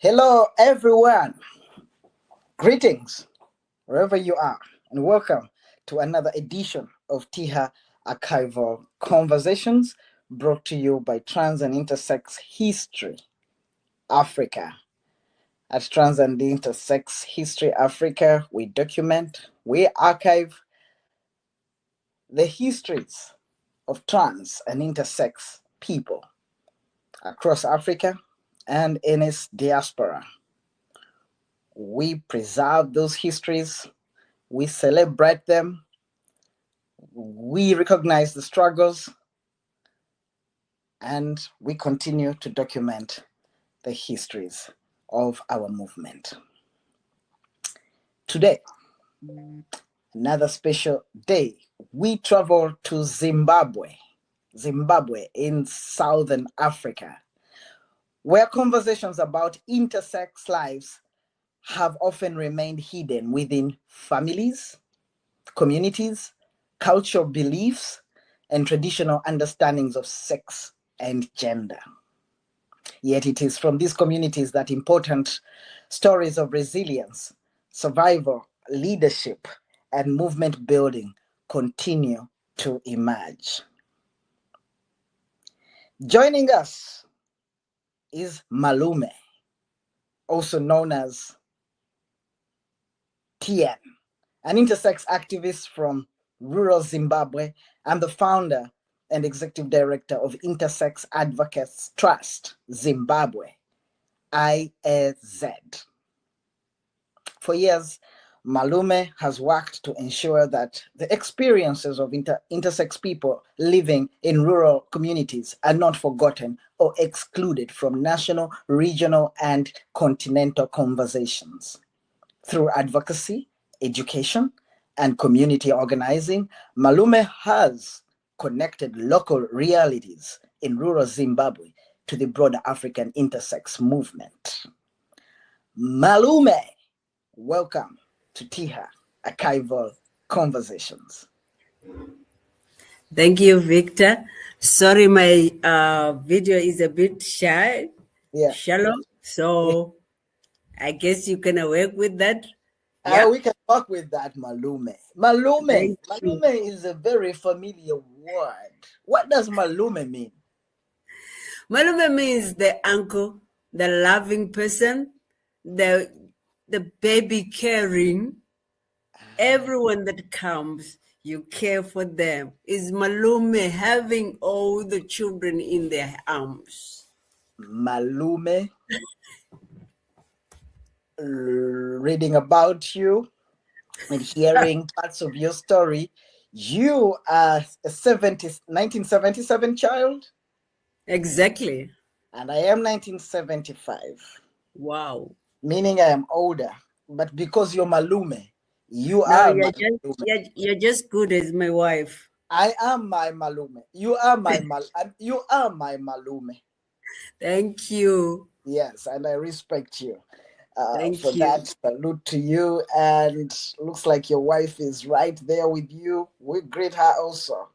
Hello, everyone. Greetings, wherever you are, and welcome to another edition of TIHA Archival Conversations, brought to you by Trans and Intersex History Africa. At Trans and Intersex History Africa, we document, we archive the histories of trans and intersex people across Africa and in its diaspora. We preserve those histories, we celebrate them, we recognize the struggles, and we continue to document the histories of our movement. Today, another special day, we travel to Zimbabwe in Southern Africa, where conversations about intersex lives have often remained hidden within families, communities, cultural beliefs, and traditional understandings of sex and gender. Yet it is from these communities that important stories of resilience, survival, leadership, and movement building continue to emerge. Joining us is Malume, also known as TN, an intersex activist from rural Zimbabwe and the founder and executive director of Intersex Advocate Trust Zimbabwe, IAZ. For years, Malume has worked to ensure that the experiences of intersex people living in rural communities are not forgotten or excluded from national, regional, and continental conversations. Through advocacy, education, and community organizing, Malume has connected local realities in rural Zimbabwe to the broader African intersex movement. Malume, welcome to TIHA Archival Conversations. Thank you, Victor. Sorry, my video is a bit shallow, so I guess you can work with that. Yeah, we can work with that, Malume. Malume is a very familiar word. What does Malume mean? Malume means the uncle, the loving person, the baby caring. Everyone that comes, you care for them. Is Malume having all the children in their arms? Malume, reading about you and hearing parts of your story, you are a 1977 child? Exactly. And I am 1975. Wow. Meaning I am older. But because you're Malume, you're just good as my wife. I am my Malume. You are my Malume. Thank you. Yes, and I respect you. For that, salute to you. And looks like your wife is right there with you. We greet her also.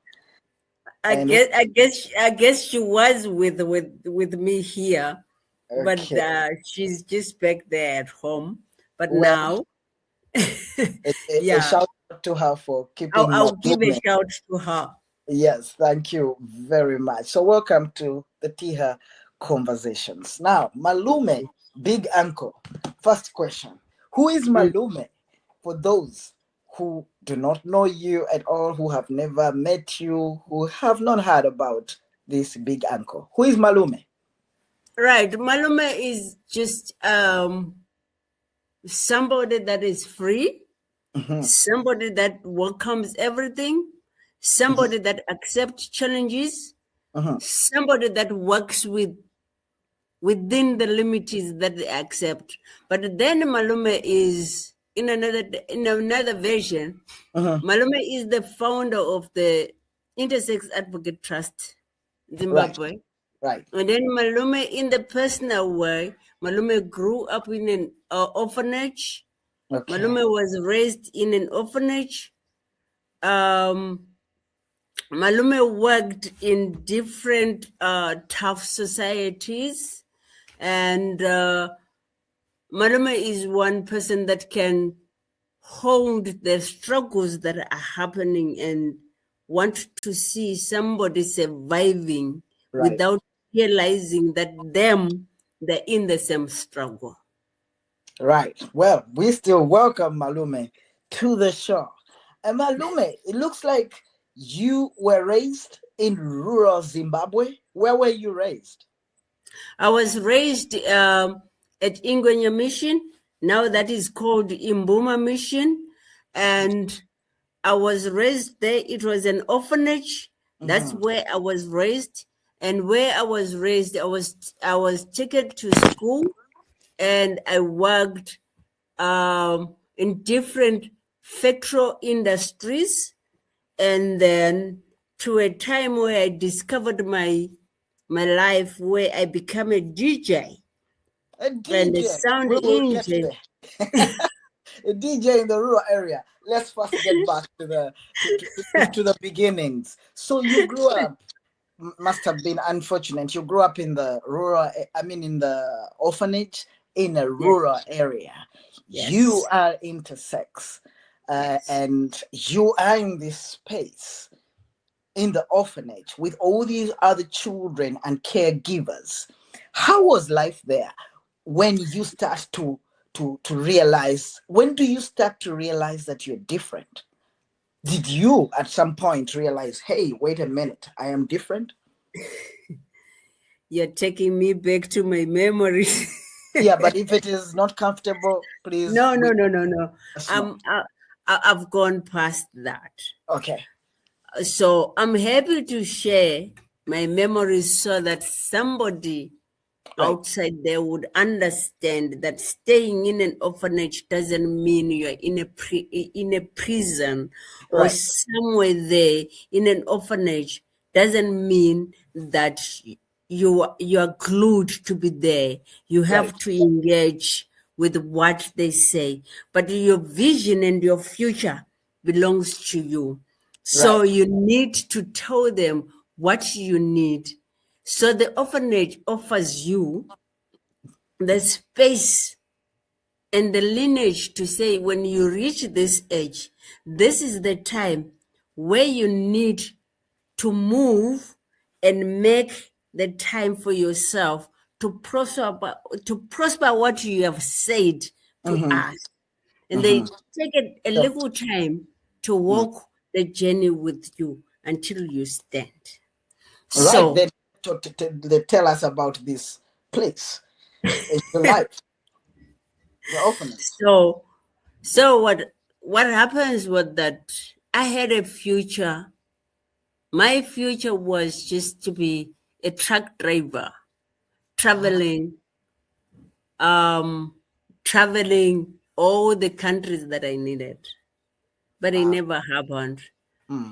I guess she was with me here, okay. But she's just back there at home. But now, a shout out to her for keeping. I'll give a shout to her. Yes, thank you very much. So welcome to the TIHA Conversations. Now, Malume, big uncle. First question. Who is Malume? For those who do not know you at all, who have never met you, who have not heard about this big uncle. Who is Malume? Right. Malume is just somebody that is free, somebody that welcomes everything, somebody that accepts challenges, somebody that works within the limits that they accept. But then Malume is in another version. Malume is the founder of the Intersex Advocate Trust Zimbabwe. Right. And then Malume, in the personal way, Malume grew up in an orphanage. Okay. Malume was raised in an orphanage. Malume worked in different tough societies, and Malume is one person that can hold the struggles that are happening and want to see somebody surviving without realizing that they're in the same struggle. Right. Well, we still welcome Malume to the show. And Malume, it looks like you were raised in rural Zimbabwe. Where were you raised? I was raised at Ngwenya Mission. Now that is called Imbuma Mission. And I was raised there. It was an orphanage. That's where I was raised. And where I was raised, I was taken to school, and I worked in different factory industries. And then to a time where I discovered my life, where I became a DJ. A DJ. And a sound engineer. A DJ in the rural area. Let's first get back to the beginnings. So you grew up, must have been unfortunate. You grew up in the in the orphanage in a rural area. Yes. You are intersex, and you are in this space in the orphanage with all these other children and caregivers. How was life there when you start to realize? When do you start to realize that you're different? Did you at some point realize, hey, wait a minute, I am different? You're taking me back to my memories. Yeah, but if it is not comfortable, please. No. I've gone past that. Okay. So I'm happy to share my memories so that somebody outside there would understand that staying in an orphanage doesn't mean you're in a prison or somewhere there. In an orphanage doesn't mean that you are glued to be there. You have to engage with what they say, but your vision and your future belongs to you. So you need to tell them what you need. So the orphanage offers you the space and the lineage to say, when you reach this age, this is the time where you need to move and make the time for yourself to prosper what you have said to us. And they take a little time to walk the journey with you until you stand. So then they tell us about this place. It's the life. The orphanage. So what happens was that I had a future. My future was just to be a truck driver, traveling all the countries that I needed. But it never happened.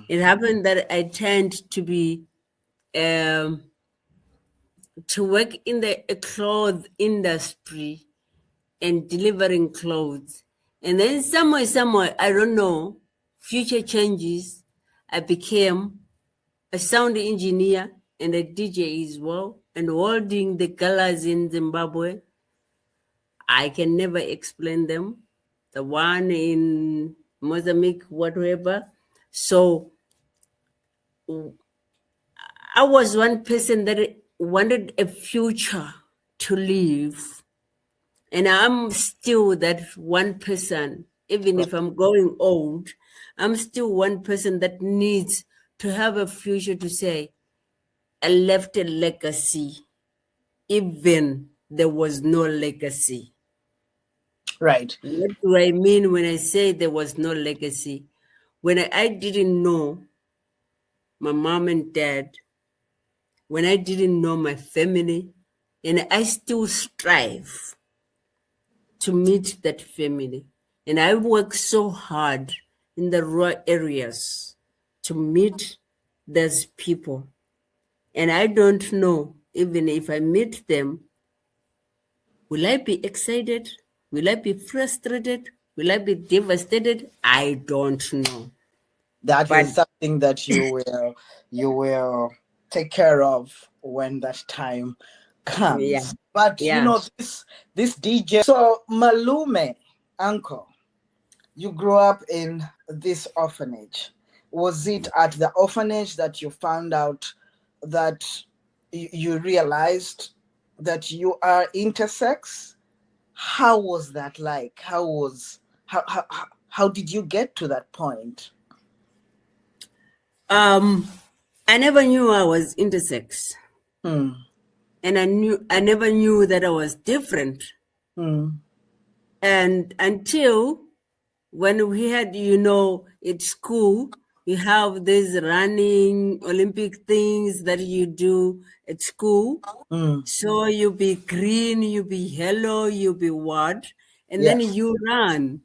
It happened that I turned to be to work in the clothes industry and delivering clothes. And then somewhere, I don't know, future changes, I became a sound engineer and a DJ as well, and holding the galas in Zimbabwe. I can never explain them. The one in Mozambique, whatever. So I was one person that wanted a future to live. And I'm still that one person, even if I'm growing old, I'm still one person that needs to have a future to say, I left a legacy, even there was no legacy. Right. What do I mean when I say there was no legacy? When I didn't know my mom and dad, when I didn't know my family, and I still strive to meet that family. And I work so hard in the rural areas to meet those people. And I don't know, even if I meet them, will I be excited? Will I be frustrated? Will I be devastated? I don't know. That is something that you will take care of when that time comes. Yeah. But Yeah. this DJ. So Malume, uncle, you grew up in this orphanage. Was it at the orphanage that you found out that you realized that you are intersex? How was that like? How did you get to that point? I never knew I was intersex. And I never knew that I was different. And until when we had, at school, you have these running Olympic things that you do at school. So you be green, you be yellow, you be what? And then you run.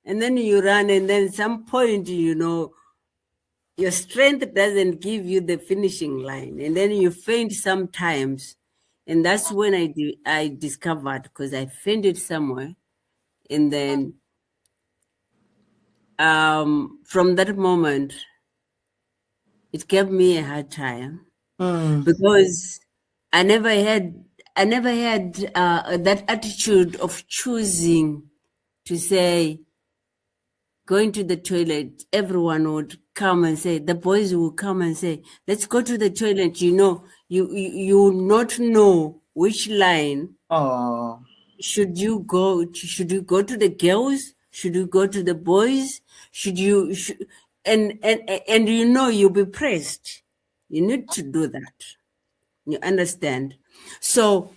And then some point, your strength doesn't give you the finishing line. And then you faint sometimes. And that's when I discovered, because I fainted somewhere. And then from that moment, it gave me a hard time because I never had that attitude of choosing to say, going to the toilet, everyone would come and say, the boys will come and say, let's go to the toilet. You will not know which line. Oh. Should you go to the girls? Should you go to the boys? And you'll be pressed. You need to do that. You understand? So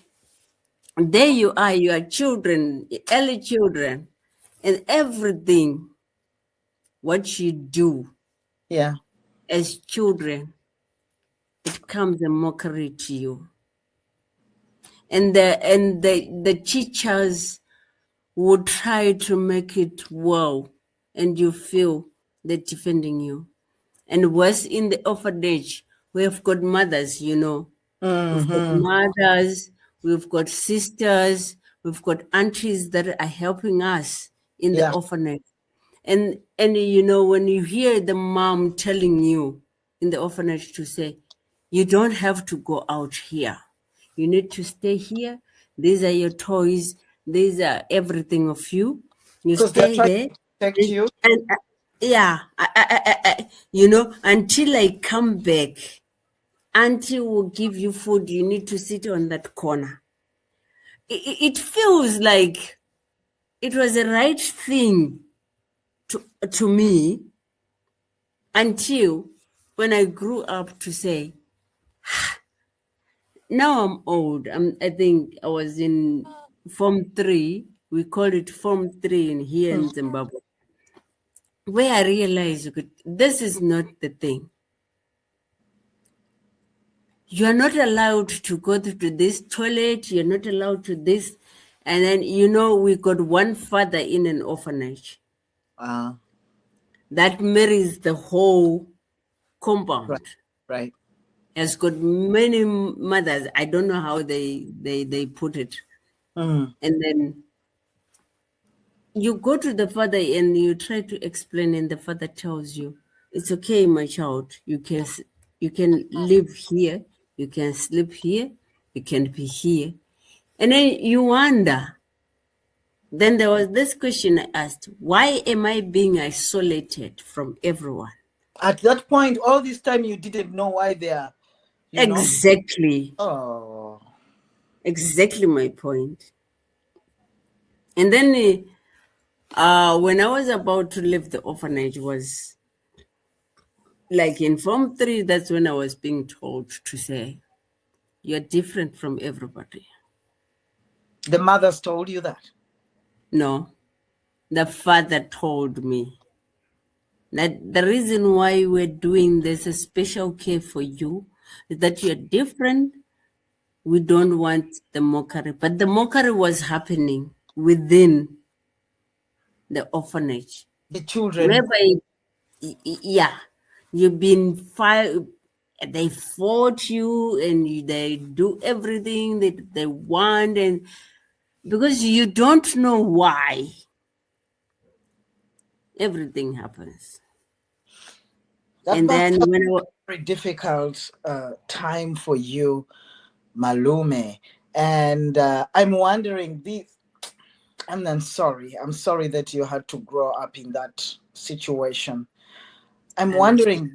there you are children, early children, and everything what you do as children, it comes a mockery to you. And the teachers would try to make it well, and you feel they're defending you. And worse, in the orphanage, we have got mothers, we've got mothers, we've got sisters, we've got aunties that are helping us in the orphanage. And when you hear the mom telling you in the orphanage to say, you don't have to go out here. You need to stay here. These are your toys. These are everything of you. You stay there. Protect you. And until I come back, auntie will give you food. You need to sit on that corner. It feels like it was the right thing to me until when I grew up to say, now I'm old. I think I was in Form 3. We call it Form 3 here in Zimbabwe. Where I realized this is not the thing. You are not allowed to go to this toilet. You're not allowed to this. And then, we got one father in an orphanage. That marries the whole compound. Right. Has got many mothers. I don't know how they put it. And then you go to the father and you try to explain, and the father tells you, it's okay, my child. You can live here. You can sleep here. You can be here. And then you wonder. Then there was this question I asked, why am I being isolated from everyone? At that point, all this time, you didn't know why they are, Exactly. Oh. Exactly my point. And then when I was about to leave the orphanage, was like in Form 3, that's when I was being told to say, you're different from everybody. The mothers told you that? No, the father told me that the reason why we're doing this, a special care for you, is that you're different. We don't want the mockery. But the mockery was happening within the orphanage. The children. Whereby, you've been fired. They fought you and they do everything that they want, and because you don't know why everything happens. That and then when very difficult time for you, Malume. And I'm wondering this. And I'm sorry that you had to grow up in that situation. I'm wondering,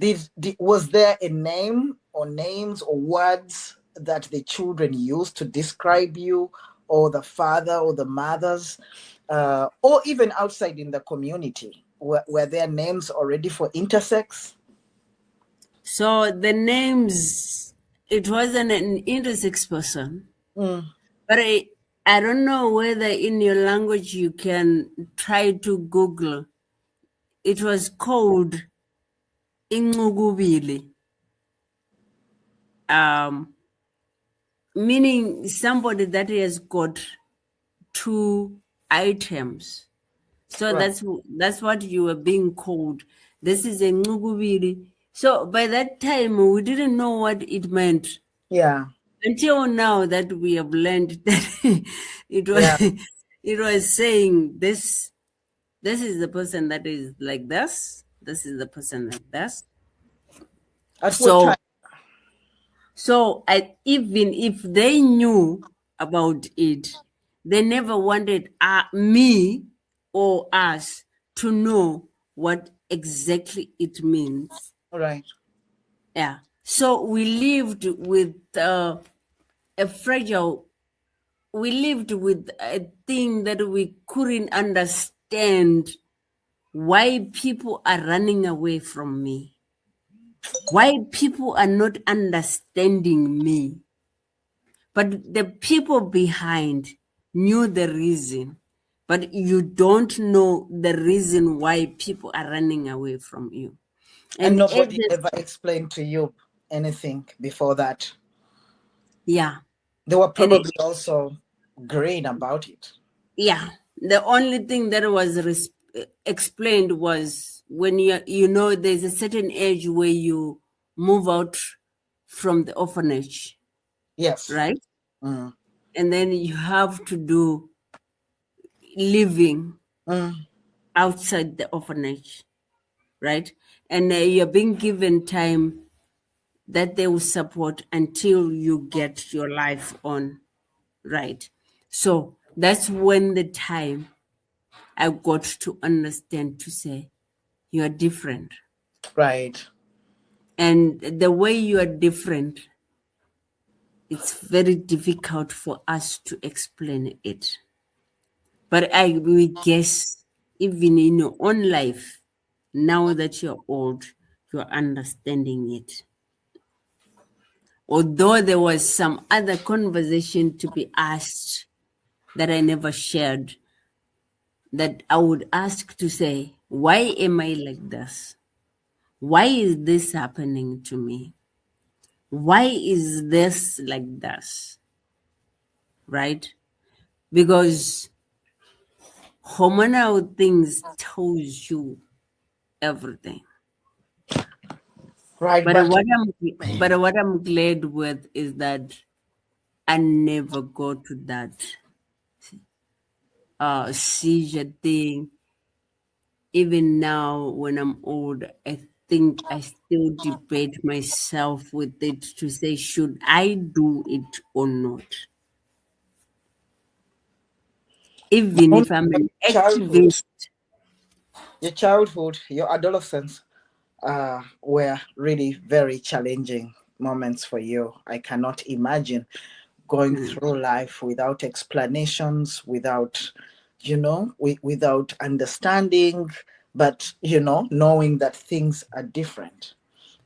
was there a name or names or words that the children used to describe you, or the father or the mothers, or even outside in the community? Were there names already for intersex? So the names, it wasn't an intersex person. But I don't know whether in your language you can try to Google. It was called Ingugubili. Meaning somebody that has got two items. So Right. that's what you were being called. This is a Ngugubili. So by that time we didn't know what it meant. Yeah. Until now that we have learned that it was Yeah. it was saying this is the person that is like this. This is the person like this. At what time? So even if they knew about it, they never wanted me or us to know what exactly it means. Right. Yeah. So we lived with a fragile. We lived with a thing that we couldn't understand. Why people are running away from me? Why people are not understanding me? But the people behind knew the reason, but you don't know the reason why people are running away from you. And And nobody ever explained to you anything before that. yeah. They were probably also green about it. Yeah. The only thing that was explained was when you know there's a certain age where you move out from the orphanage. Yes. Right? And then you have to do living outside the orphanage, right? And you're being given time that they will support until you get your life on, right? So that's when the time I got to understand to say, you are different. Right. And the way you are different, it's very difficult for us to explain it. But we guess, even in your own life, now that you're old, you're understanding it. Although there was some other conversation to be asked that I never shared, that I would ask to say, why am I like this? Why is this happening to me? Why is this like this? Right? Because hormonal things tells you everything. Right. But what I'm glad with is that I never go to that seizure thing. Even now, when I'm old, I think I still debate myself with it to say, should I do it or not? Even if I'm an activist. Your childhood, your adolescence were really very challenging moments for you. I cannot imagine going through life without explanations, without, without understanding, but, knowing that things are different.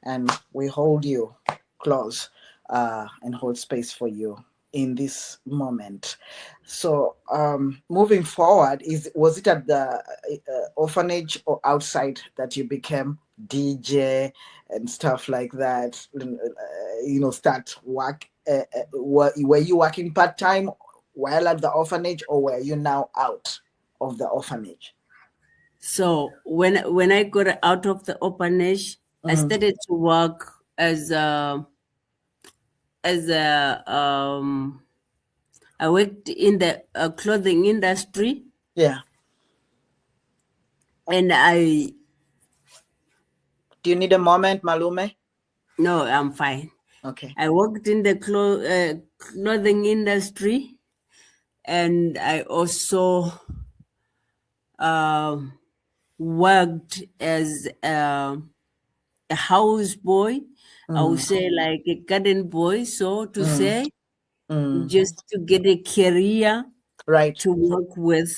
And we hold you close and hold space for you in this moment. So moving forward, was it at the orphanage or outside that you became DJ and stuff like that? Start work. Were you working part-time while at the orphanage, or were you now out of the orphanage? So when I got out of the orphanage, I started to work as a I worked in the clothing industry. Yeah. And Do you need a moment, Malume? No, I'm fine. Okay. I worked in the clothing industry, and I also worked as a houseboy. I would say like a garden boy, so to say, just to get a career Right. to work with.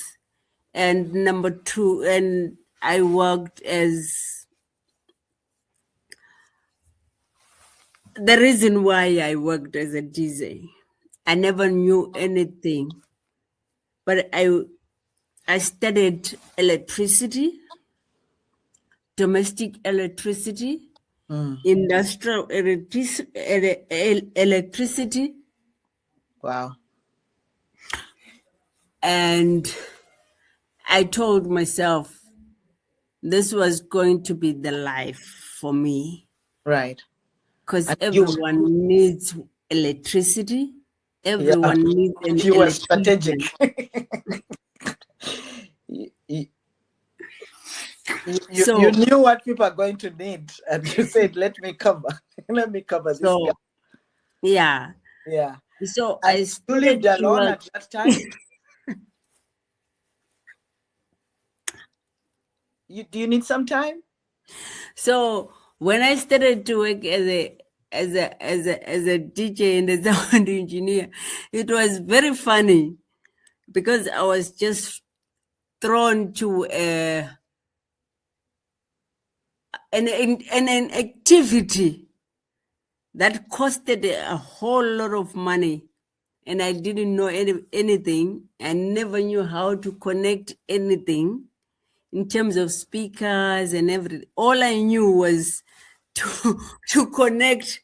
And number two, and I worked as the reason why I worked as a DJ. I never knew anything, but I studied electricity, domestic electricity, industrial electricity, Wow. and I told myself this was going to be the life for me, Right. because And everyone needs electricity. Everyone needs an you were strategic. electrician. You knew what people are going to need, and you said, "Let me cover. Let me cover this gap." Yeah. Yeah. So And I you lived started to alone work. at that time. Do you need some time? So when I started to work as a DJ and a sound engineer, it was very funny because I was just thrown to an activity that costed a whole lot of money, and I didn't know anything. I never knew how to connect anything in terms of speakers and everything. All I knew was to connect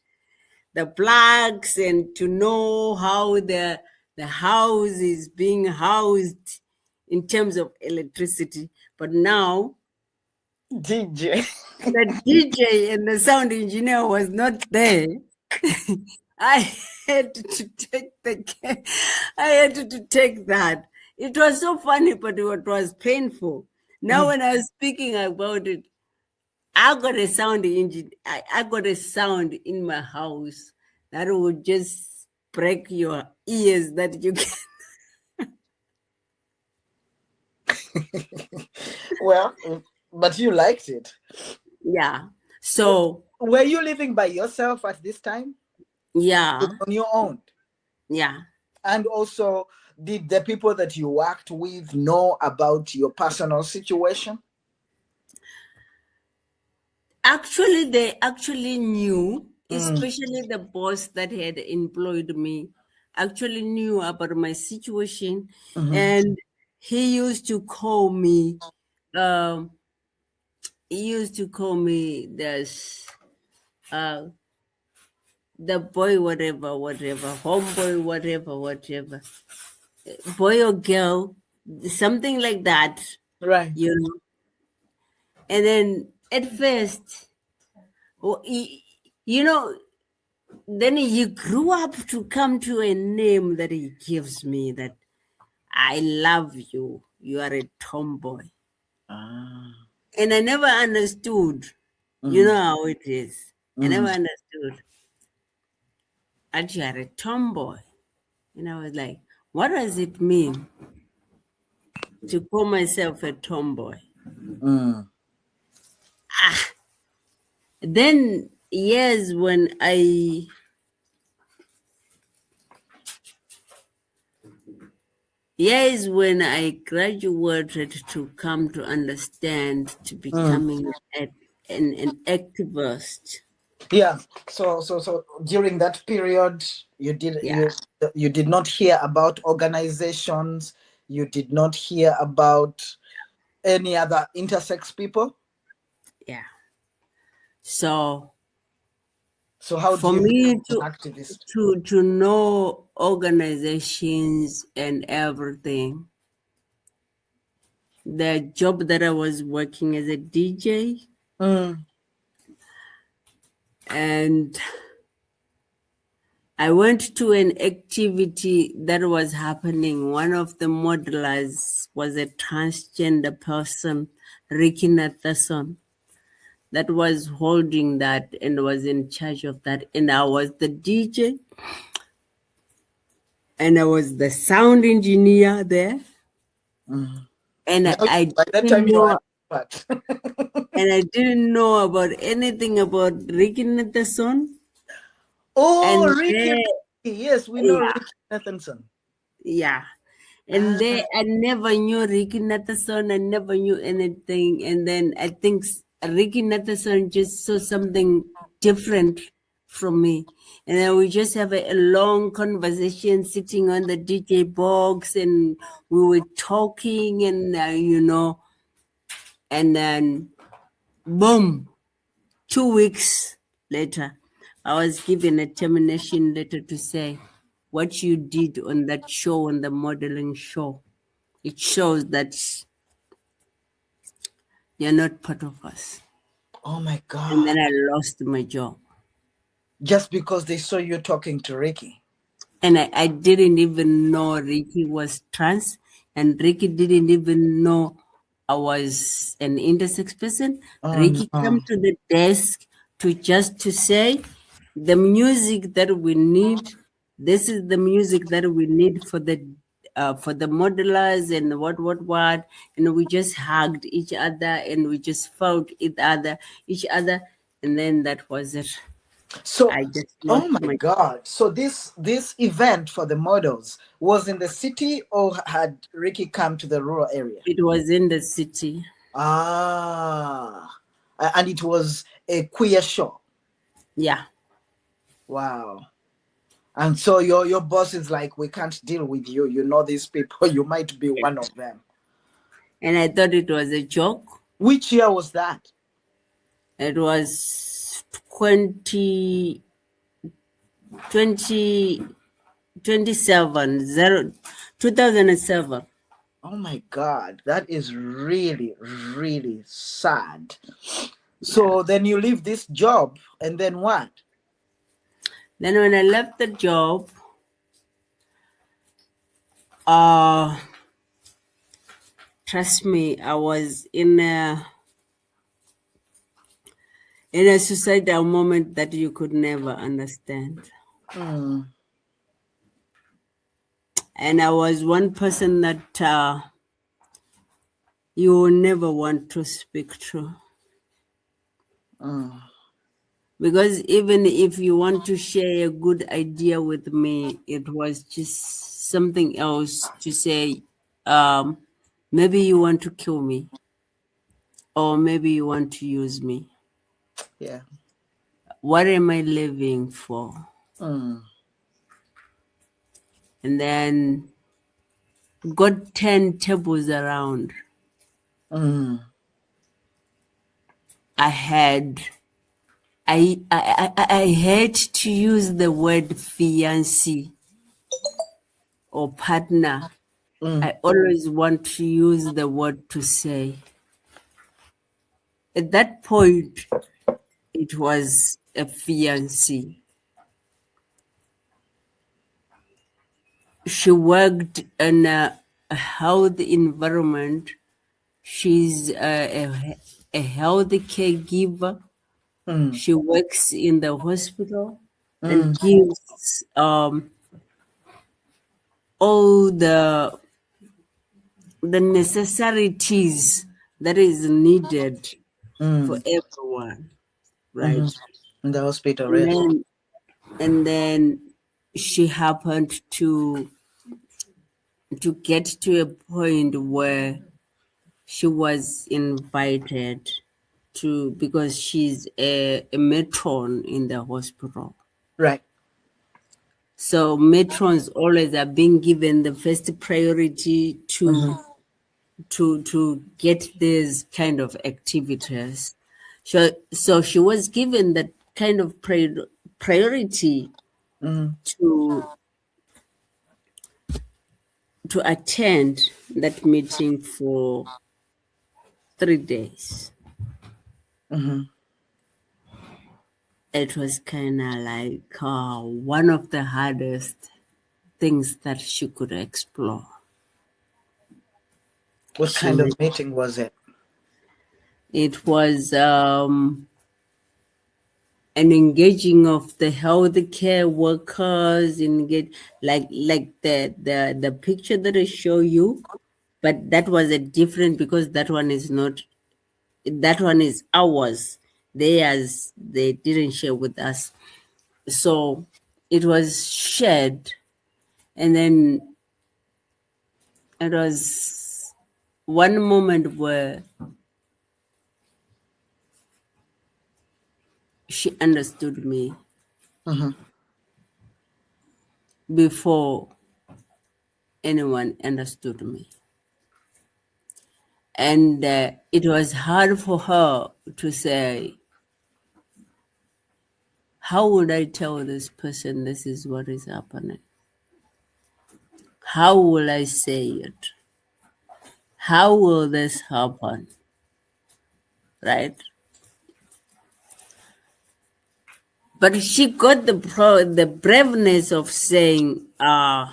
the plugs and to know how the house is being housed in terms of electricity. But now DJ. the DJ and the sound engineer was not there. I had to take that. It was so funny, but it was painful. Now when I was speaking about it, I got a sound engine. I got a sound in my house that would just break your ears that you can. Well, but you liked it. Yeah. So were you living by yourself at this time? Yeah. On your own? Yeah. And also, did the people that you worked with know about your personal situation? Actually, they actually knew, especially the boss that had employed me, actually knew about my situation. And he used to call me, this, the boy, whatever, homeboy, whatever, boy or girl, something like that. Right. You know. And then at first, then he grew up to come to a name that he gives me, that I love you. You are a tomboy. And I never understood. You know how it is. I never understood that you are a tomboy. And I was like, what does it mean to call myself a tomboy? Then years when I graduated to come to understand, to becoming an activist. Yeah. So during that period, you did not hear about organizations. You did not hear about any other intersex people. Yeah. So how for do you me become an activist? to know organizations and everything, the job that I was working as a DJ, and I went to an activity that was happening. One of the modelers was a transgender person, Ricky Nathason. that was holding that and was in charge of that. And I was the DJ and I was the sound engineer there. And I By that didn't time you know, were but and I didn't know about anything about Ricky Nathanson. oh, And Ricky. Yes, we know yeah, Ricky Nathanson. yeah. And Ah. I never knew Ricky Nathanson. I never knew anything. And then I think Ricky Nathanson just saw something different from me. And then we just have a long conversation sitting on the DJ box, and we were talking, and and then boom, 2 weeks later, I was given a termination letter to say what you did on that show, on the modeling show. It shows that you're not part of us. Oh my God. And then I lost my job. Just because they saw you talking to Ricky. And I didn't even know Ricky was trans, and Ricky didn't even know I was an intersex person. Oh, Ricky no. came to the desk to say the music that we need. This is the music that we need for the modelers and what, and we just hugged each other and we just felt each other, and then that was it. So, I just oh lost my God. So this event for the models was in the city, or had Ricky come to the rural area? It was in the city. Ah. And it was a queer show. Yeah. Wow. And so your boss is like, we can't deal with you. You know these people. You might be one of them. And I thought it was a joke. Which year was that? It was 2007. Oh my God, that is really, really sad. So then you leave this job, and then what? Then when I left the job, trust me, I was in a suicidal moment that you could never understand. And I was one person that you will never want to speak to. Because even if you want to share a good idea with me, it was just something else to say, maybe you want to kill me, or maybe you want to use me. Yeah. What am I living for? And then God turned tables around. I had to use the word fiancé or partner. I always want to use the word to say. At that point, it was a fiancé. She worked in a health environment. She's a healthy caregiver. She works in the hospital and gives all the necessities that is needed for everyone, right? In the hospital, right? And then she happened to get to a point where she was invited to, because she's a matron in the hospital. Right. So matrons always are being given the first priority to get these kind of activities. So she was given that kind of priority to attend that meeting for 3 days. It was kind of like one of the hardest things that she could explore. What kind of meeting was it? It was an engaging of the healthcare workers, like the picture that I show you, but that was a different, because that one is ours. Theirs they didn't share with us. So it was shared, and then it was one moment where she understood me before anyone understood me. And it was hard for her to say, how would I tell this person this is what is happening? How will I say it? How will this happen? Right? But she got the braveness of saying, I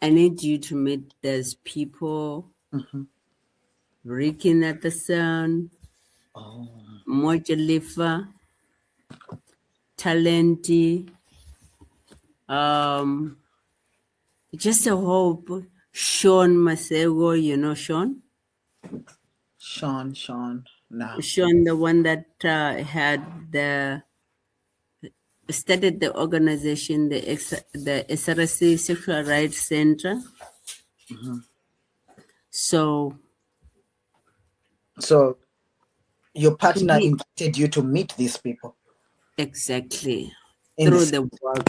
need you to meet those people, Ricky Nathasan, Mojalifa, Talenti, just a whole, Sean Masego, you know Sean? Sean, no. Sean, the one that started the organization, the SRC Sexual Rights Center. So your partner invited you to meet these people? Exactly. Through the work.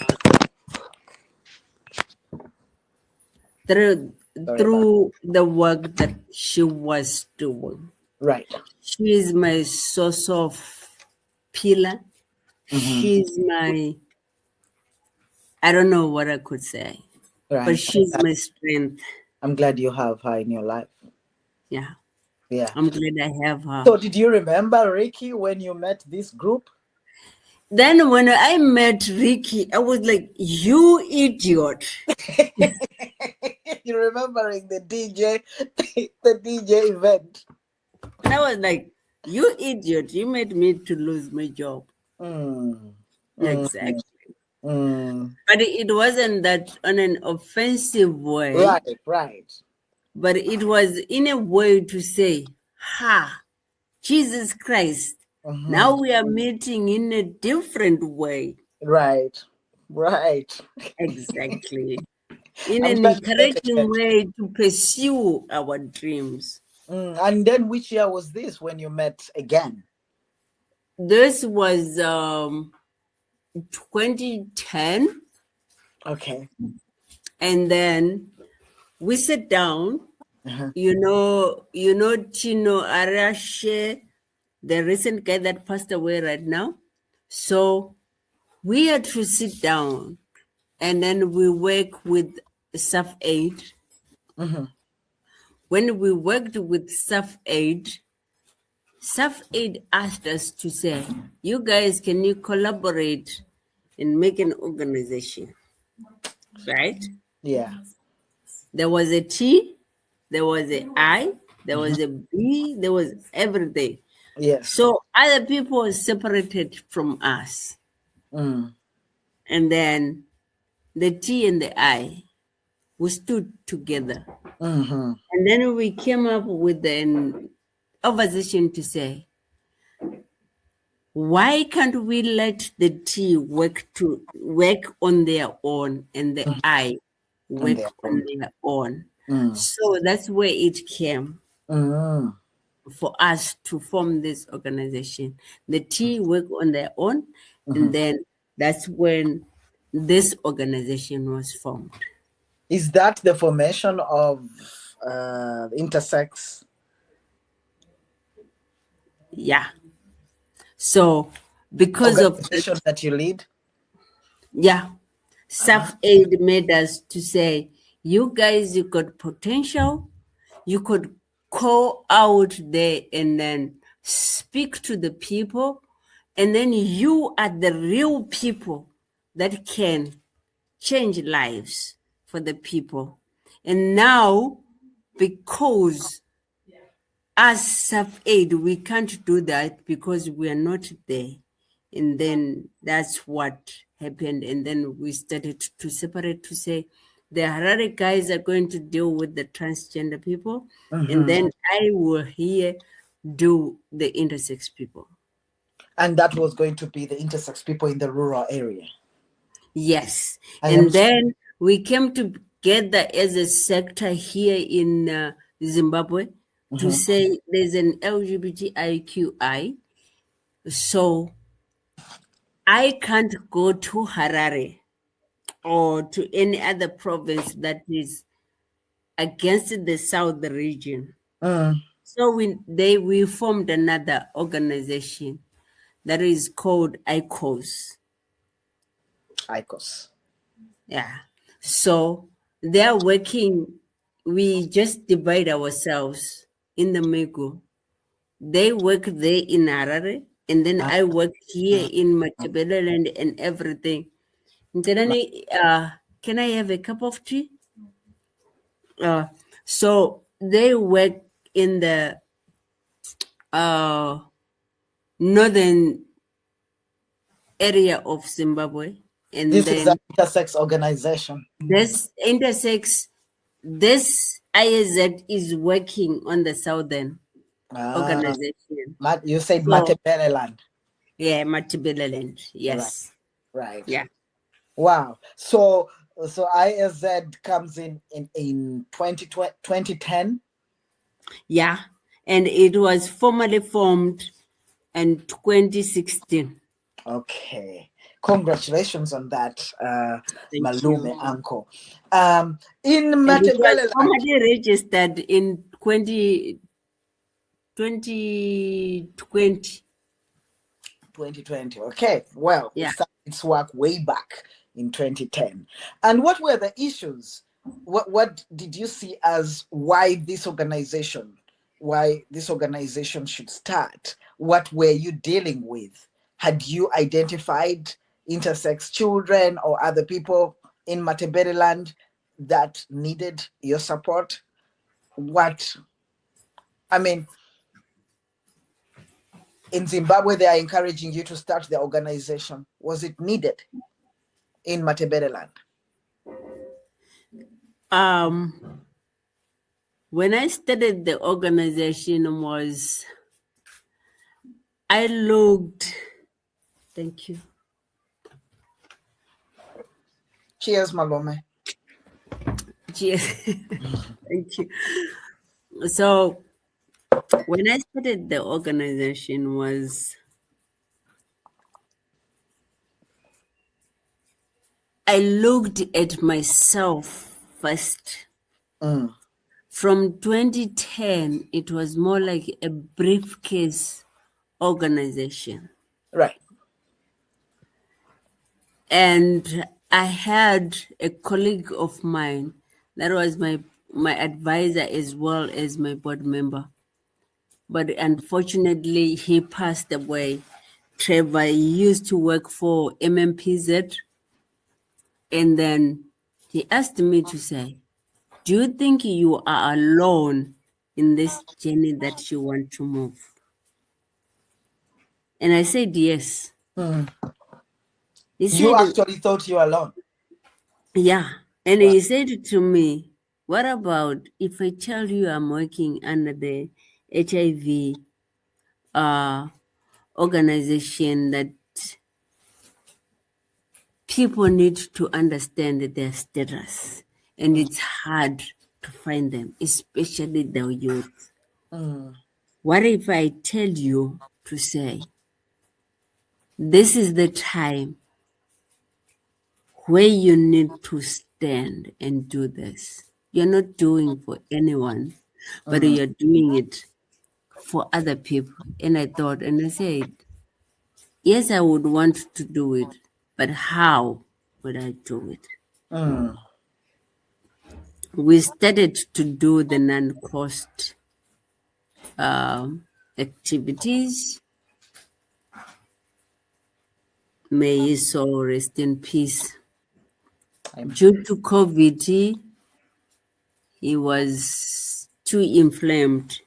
Through the work that she was doing. Right. She is my source of pillar. She's my, I don't know what I could say, but she's my strength. I'm glad you have her in your life. Yeah. Yeah. I'm glad I have her. So did you remember Ricky when you met this group? Then when I met Ricky, I was like, you idiot. You remembering the DJ event? And I was like, you idiot, you made me to lose my job. Exactly. But it wasn't that on an offensive way. Right. But it was in a way to say, Jesus Christ, now we are meeting in a different way. Right. Exactly. In an encouraging way to pursue our dreams. And then which year was this when you met again? This was 2010. Okay. And then we sat down. You know Tino Arashe, the recent guy that passed away right now. So we had to sit down, and then we work with Staff Aid. When we worked with Staff Aid asked us to say, you guys, can you collaborate and make an organization? Right? Yeah. There was a T, there was an I, there was a B, there was everything. Yes. So other people separated from us. And then the T and the I, we stood together. And then we came up with an opposition to say, why can't we let the T work on their own and the I work on their own? So that's where it came for us to form this organization. The T work on their own, and then that's when this organization was formed. Is that the formation of Intersex? Yeah. So because of the that you lead? Yeah. Staff Aid made us to say, you guys, you got potential. You could call out there and then speak to the people. And then you are the real people that can change lives for the people. And now, because as sub-aid, we can't do that because we are not there. And then that's what happened. And then we started to separate, to say the Harare guys are going to deal with the transgender people. And then I will here do the intersex people. And that was going to be the intersex people in the rural area. Yes. And then we came together as a sector here in Zimbabwe to say there's an LGBTIQI. So I can't go to Harare or to any other province that is against the South region. So we formed another organization that is called ICOS. ICOS. Yeah. So they're working, we just divide ourselves in the Mego. They work there in Harare, and then I work here in Matabeleland and everything. Can I have a cup of tea? So they work in the northern area of Zimbabwe. And this then is an intersex organization. This IAZ is working on the southern organization. You said Matabeleland. Yeah, Matabeleland. Yes. Right. Yeah. Wow. So IAZ comes in 2010. Yeah, and it was formally formed in 2016. Okay. Congratulations on that, Malume uncle. In Matabeleland, it was Matabeleland, formally registered in 2020. 2020. Okay. Well, Yeah. it started its work way back in 2010. And what were the issues? What did you see as why this organization should start? What were you dealing with? Had you identified intersex children or other people in Matabeleland that needed your support? In Zimbabwe, they are encouraging you to start the organization. Was it needed in Matabeleland? When I started the organization I looked. Thank you. Cheers, Malume. Cheers. Thank you. So when I started the organization I looked at myself first. From 2010, it was more like a briefcase organization. Right. And I had a colleague of mine that was my advisor as well as my board member. But unfortunately, he passed away. Trevor, he used to work for MMPZ. And then he asked me to say, do you think you are alone in this journey that you want to move? And I said, yes. He said, You actually thought you were alone? Yeah. And he said to me, what about if I tell you I'm working under the HIV organization that people need to understand their status, and it's hard to find them, especially the youth. What if I tell you to say, this is the time where you need to stand and do this. You're not doing for anyone, but you're doing it for other people. And I thought, and I said, yes, I would want to do it, but how would I do it? We started to do the non-cost activities. May his soul rest in peace. Due to COVID, he was too inflamed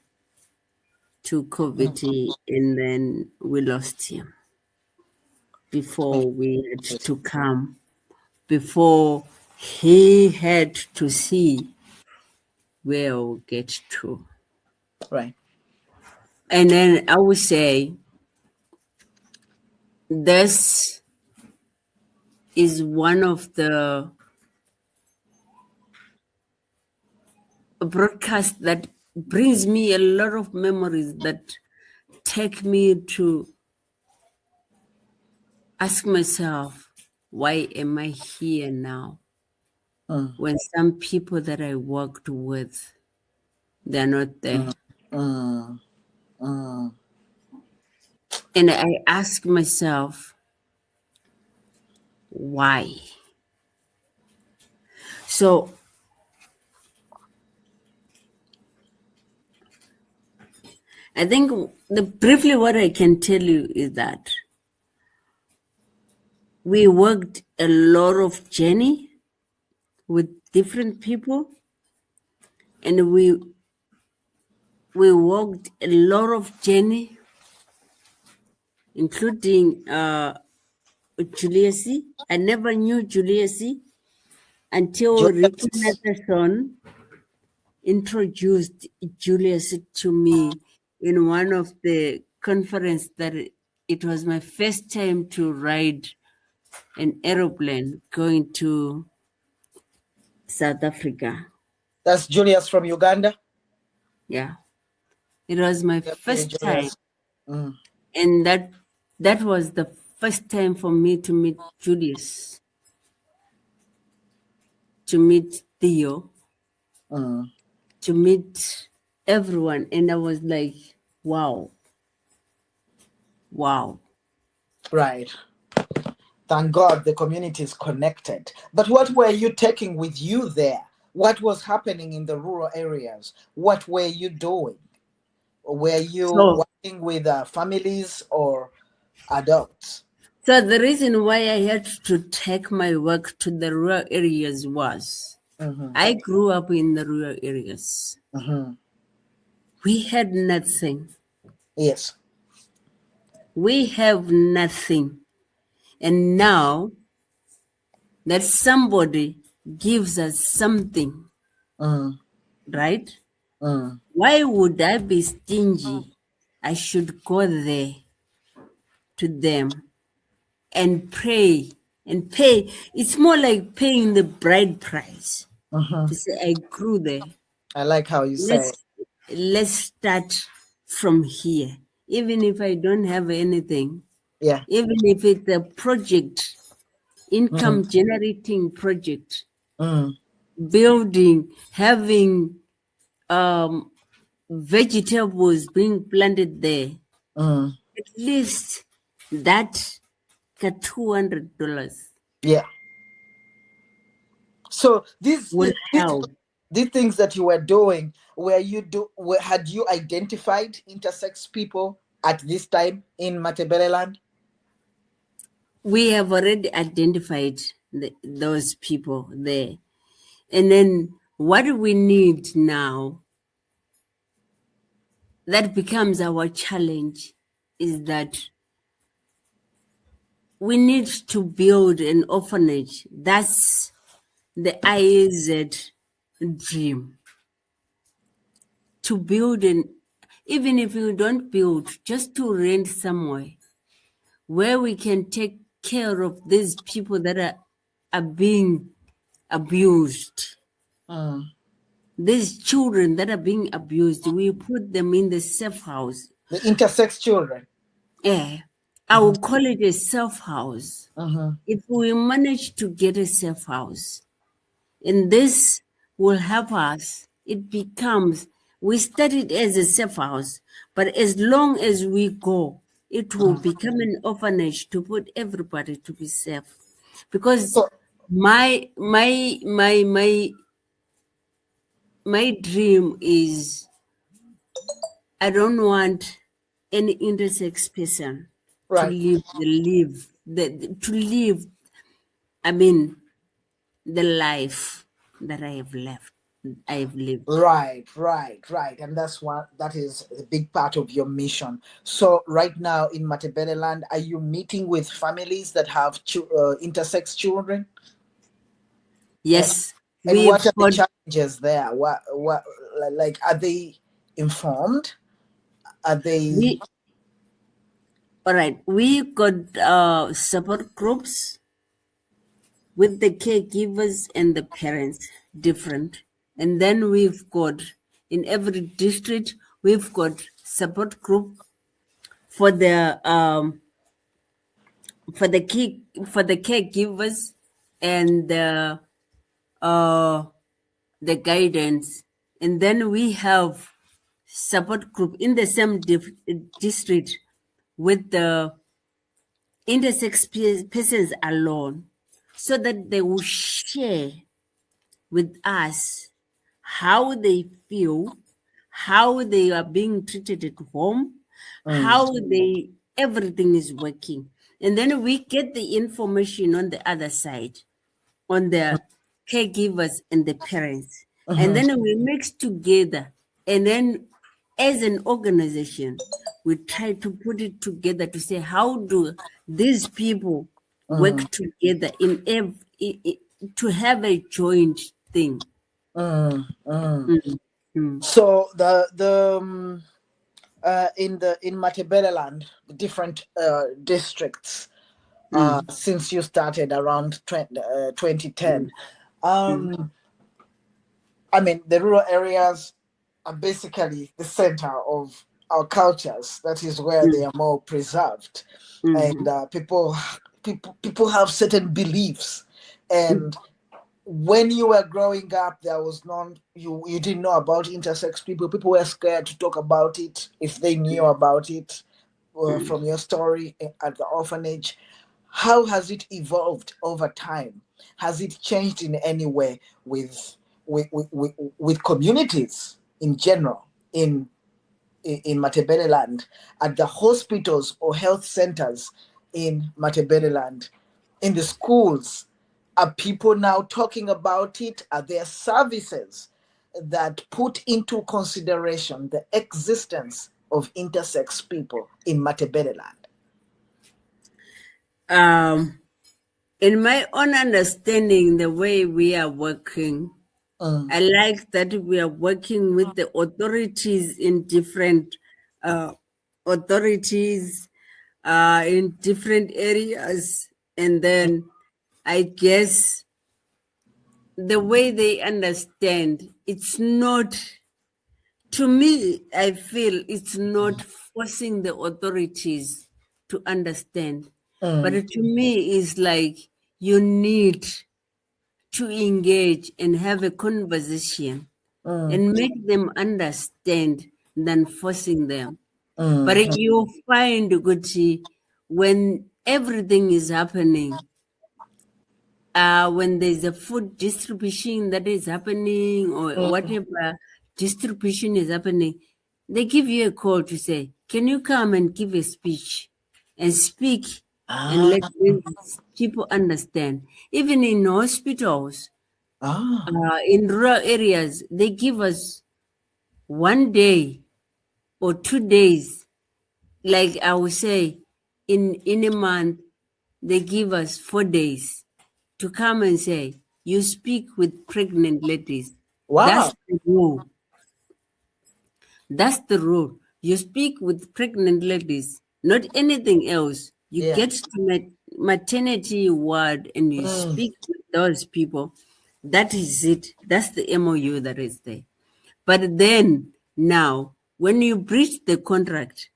to COVID, and then we lost him before we had to come, before he had to see where we'll get to. Right. And then I would say this is one of the broadcasts that brings me a lot of memories that take me to ask myself, why am I here now? When some people that I worked with, they're not there. And I ask myself, why? So I think briefly what I can tell you is that we worked a lot of journey with different people, and we walked a lot of journey, including Julius. I never knew Julius until Ricky Nathanson introduced Julius to me in one of the conference that it was my first time to ride an aeroplane going to South Africa. That's Julius from Uganda? Yeah. It was my first time. And that was the first time for me to meet Julius, to meet Theo, to meet everyone. And I was like, wow. Right. Thank God the community is connected. But what were you taking with you there? What was happening in the rural areas? What were you doing? Were you working with families or adults? So the reason why I had to take my work to the rural areas was I grew up in the rural areas. We had nothing. Yes. We have nothing. And now that somebody gives us something, right? Why would I be stingy? I should go there to them and pray and pay. It's more like paying the bride price to say, I grew there. I like how you say it. Let's start from here. Even if I don't have anything, even if it's a project, income generating project, building, having vegetables being planted there, at least that got $200. Yeah. So these things that you were doing, had you identified intersex people at this time in Matabeleland? We have already identified those people there. And then what we need now, that becomes our challenge, is that we need to build an orphanage. That's the IAZ dream. To build even if you don't build, just to rent somewhere where we can take care of these people that are being abused. These children that are being abused, we put them in the safe house. The intersex children? Yeah. I will call it a safe house. If we manage to get a safe house, and this will help us, it becomes, we started as a safe house, but as long as we go, it will become an orphanage to put everybody to be safe. Because my dream is, I don't want any intersex person to live the life that I have left. I've lived. Right. And that is a big part of your mission. So right now in Matabeleland, are you meeting with families that have intersex children? Yes, And what we've are the got challenges there? What like are they informed? Are they we all right. We got support groups with the caregivers and the parents different, and then we've got in every district we've got support group for the caregivers and uh, the guidance, and then we have support group in the same district with the intersex persons alone, so that they will share with us how they feel, how they are being treated at home, how they everything is working. And then we get the information on the other side, on the caregivers and the parents. And then we mix together. And then as an organization, we try to put it together to say, how do these people work together to have a joint thing? Mm. so in Matabeleland, the different districts since you started around 2010. I mean, the rural areas are basically the center of our cultures. That is where they are more preserved, and people have certain beliefs. And when you were growing up, there was none. You didn't know about intersex people. People were scared to talk about it if they knew about it. From your story at the orphanage, how has it evolved over time? Has it changed in any way with communities in general in Matabeleland, at the hospitals or health centers in Matabeleland, in the schools? Are people now talking about it? Are there services that put into consideration the existence of intersex people in Matabeleland? In my own understanding, the way we are working, I like that we are working with the authorities in different authorities in different areas, and then I guess the way they understand, it's not, to me, I feel it's not forcing the authorities to understand, but to me, it's like you need to engage and have a conversation and make them understand than forcing them. But you find, Gucci, when everything is happening, when there's a food distribution that is happening or whatever distribution is happening, they give you a call to say, can you come and give a speech and speak and let these people understand? Even in hospitals, in rural areas, they give us 1 day or 2 days. Like I would say, in a month, they give us 4 days to come and say, you speak with pregnant ladies. Wow. That's the rule. That's the rule. You speak with pregnant ladies, not anything else. You get to maternity ward and you speak with those people. That is it. That's the MOU that is there. But then now, when you breach the contract,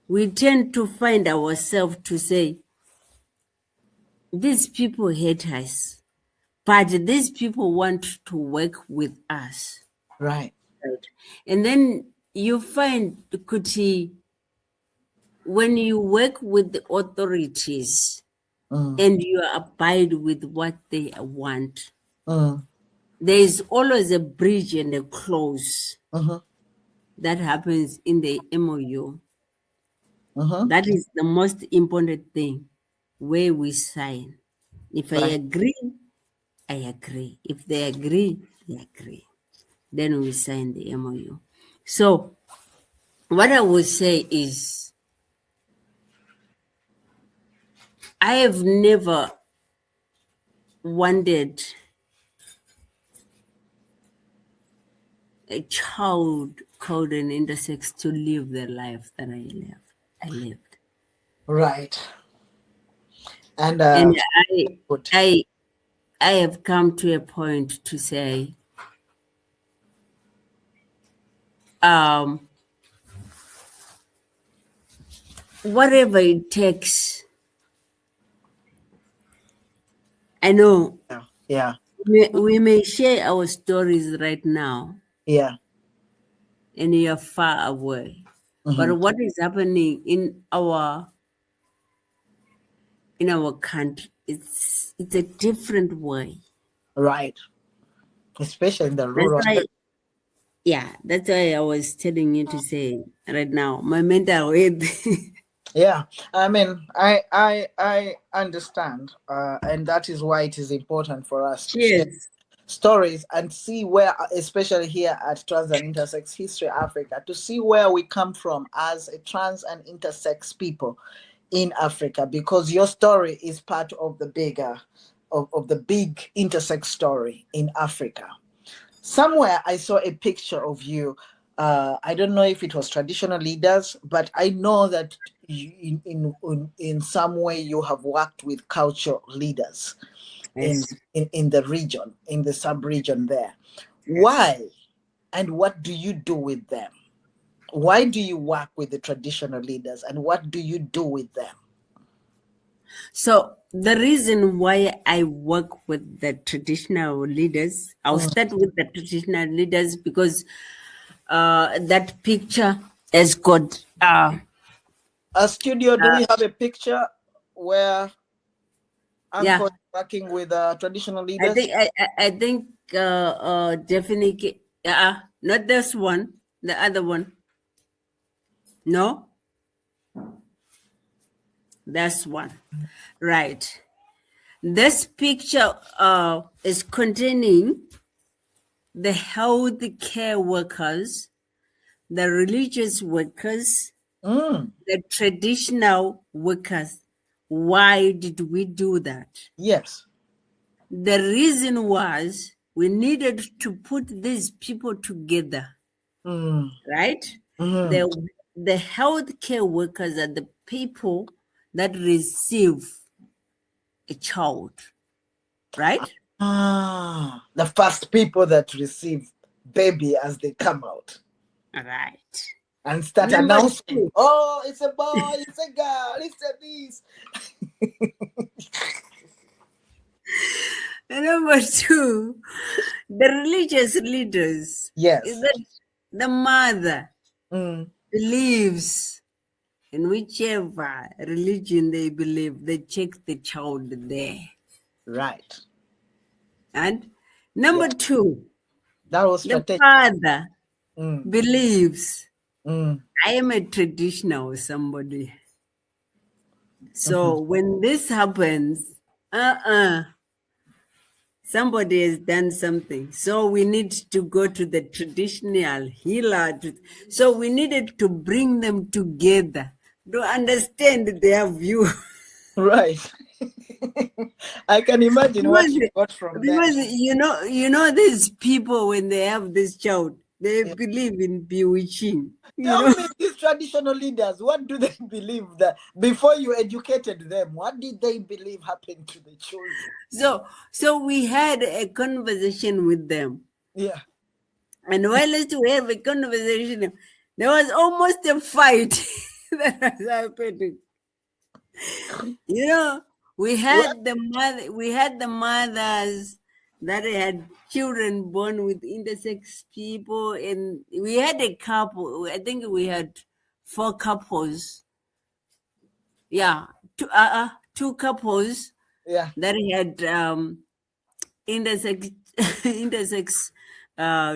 we tend to find ourselves to say, these people hate us, but these people want to work with us. Right. And then you find, Kuti, when you work with the authorities and you abide with what they want, there is always a bridge and a clause that happens in the MOU. That is the most important thing where we sign. If I agree, I agree. If they agree, they agree. Then we sign the MOU. So what I would say is, I have never wanted a child called an intersex to live the life that I lived. Right. And I have come to a point to say, whatever it takes. I know. Yeah. We may share our stories right now. Yeah. And you're far away. But what is happening in our country, it's a different way. Right. Especially in the rural. That's why I was telling you to say right now, my mental health. Yeah, I mean, I understand, and that is why it is important for us to share stories and see where, especially here at Trans and Intersex History Africa, to see where we come from as a trans and intersex people in Africa, because your story is part of the bigger, of the big intersex story in Africa. Somewhere I saw a picture of you. I don't know if it was traditional leaders, but I know that you, in some way you have worked with cultural leaders in the region, in the sub-region there. Why and what do you do with them? Why do you work with the traditional leaders and what do you do with them? So the reason why I work with the traditional leaders, I'll start with the traditional leaders because that picture has got a studio. Do we have a picture where Uncle is working with traditional leaders? I think definitely not this one, the other one. No, that's one, right? This picture is containing the health care workers, the religious workers, the traditional workers. Why did we do that? Yes. The reason was we needed to put these people together, right? The healthcare workers are the people that receive a child, right? The first people that receive baby as they come out. Right. And start announcing, oh, it's a boy, it's a girl, it's a this. And number two, the religious leaders. Yes. Is that the mother believes in whichever religion they believe, they check the child there. Right. And number two, that was the father believes I am a traditional somebody. So when this happens, somebody has done something. So we need to go to the traditional healer. So we needed to bring them together to understand their view. Right. I can imagine what you got from that. Because you know these people, when they have this child, they believe in bewitching. Tell me, these traditional leaders, what do they believe that before you educated them? What did they believe happened to the children? So we had a conversation with them. Yeah. And while we have a conversation, there was almost a fight that was happening. You know, we had the mothers that had children born with intersex people, and we had a couple. I think we had 4 couples. Yeah, two couples. Yeah, that had intersex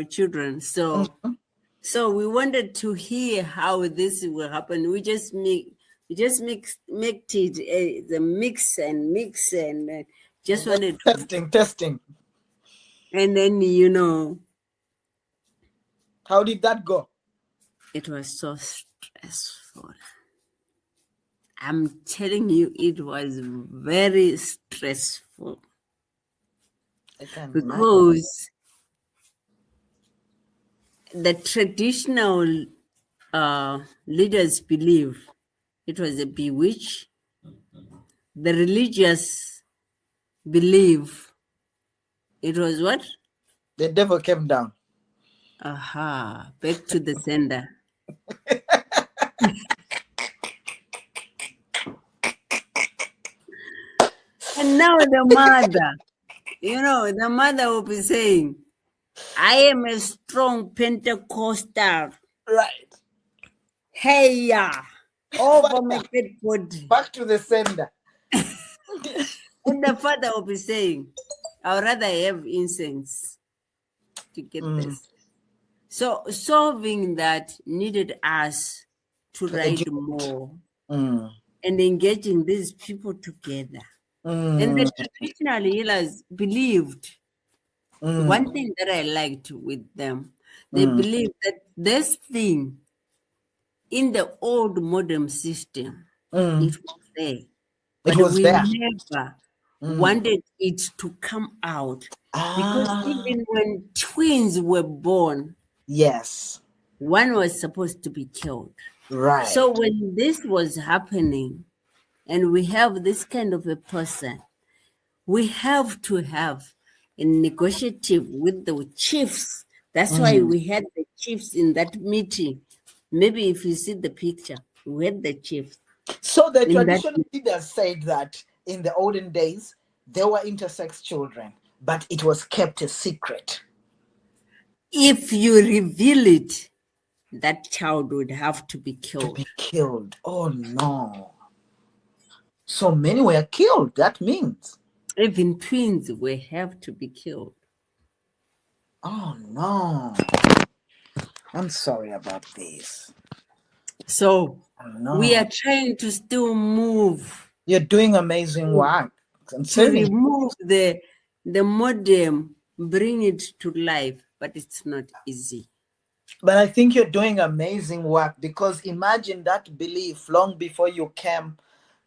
children. So we wanted to hear how this will happen. We just mixed it the mix and just wanted testing. And then, How did that go? it was so stressful. I'm telling you, it was very stressful. I can imagine. Because the traditional leaders believe it was a bewitch. The religious believe it was what? The devil came down. Aha, back to the sender. And now the mother will be saying, I am a strong Pentecostal. Right. Hey, yeah, over my dead body. Back to the sender. And the father will be saying, I would rather have incense to get this. So solving that needed us to write more and engaging these people together. And the traditional healers believed, one thing that I liked with them, they believed that this thing in the old modern system, it was there. But was we there. never wanted it to come out. Because even when twins were born, Yes. one was supposed to be killed. Right. So when this was happening, and we have this kind of a person, we have to have a negotiative with the chiefs. That's why we had the chiefs in that meeting. Maybe if you see the picture, we had the chiefs. So the traditional leaders said that in the olden days, there were intersex children, but it was kept a secret. If you reveal it, that child would have to be killed. To be killed. Oh no. So many were killed. That means. Even twins will have to be killed. Oh no. I'm sorry about this. So we are trying to still move. You're doing amazing work. To remove the modem, bring it to life, but it's not easy. But I think you're doing amazing work, because imagine that belief long before you came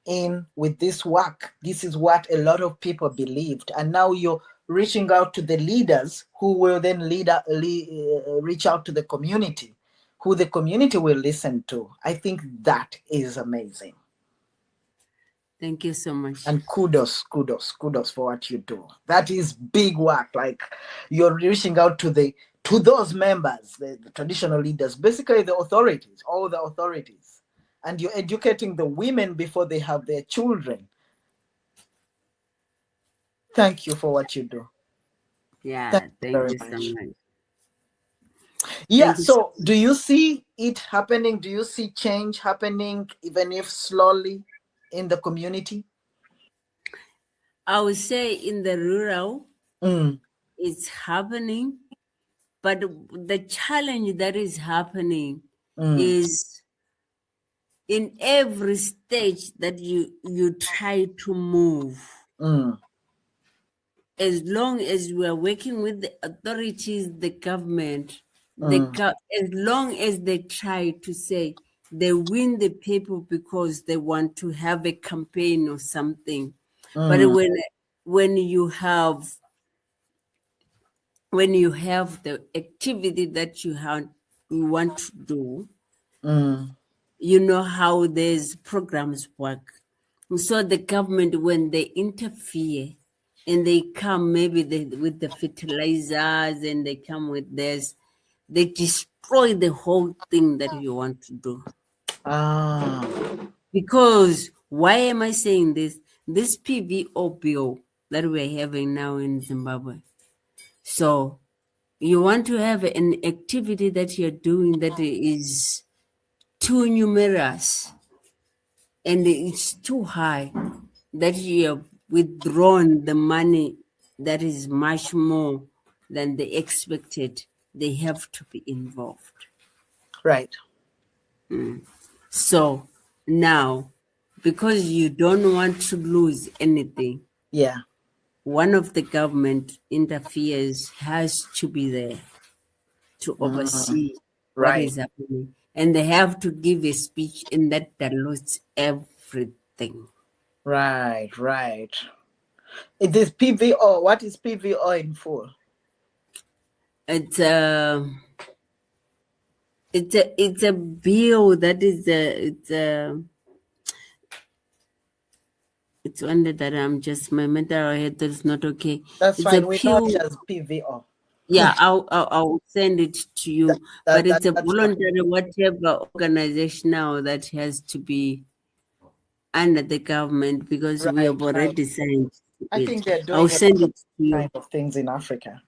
in with this work. This is what a lot of people believed. And now you're reaching out to the leaders who will then reach out to the community, who the community will listen to. I think that is amazing. Thank you so much. And kudos for what you do. That is big work. Like, you're reaching out to those members, the traditional leaders, basically the authorities, all the authorities. And you're educating the women before they have their children. Thank you for what you do. Yeah, thank you so much. Yeah, so do you see it happening? Do you see change happening, even if slowly, in the community? I would say in the rural, it's happening, but the challenge that is happening is in every stage that you try to move. As long as we are working with the authorities, the government, as long as they try to say they win the people because they want to have a campaign or something. But when you have the activity that you want to do, you know how these programs work. So the government, when they interfere and they come maybe with the fertilizers and they come with this, they destroy the whole thing that you want to do. Because why am I saying this? This PVO bill that we're having now in Zimbabwe. So you want to have an activity that you're doing that is too numerous and it's too high, that you have withdrawn the money that is much more than they expected, they have to be involved. Right. So now, because you don't want to lose anything, yeah, one of the government interferes has to be there to oversee what is happening. And they have to give a speech, and that dilutes everything. Right. It is PVO. What is PVO in full? It's a bill that is it's one that I'm just, my mental health is not okay. That's it's fine. a We know bill. it as PVO. Yeah, I'll send it to you. But it's a voluntary, whatever organization now that has to be under the government, because we have already signed I think they're doing I'll send it to you. kind of things in Africa.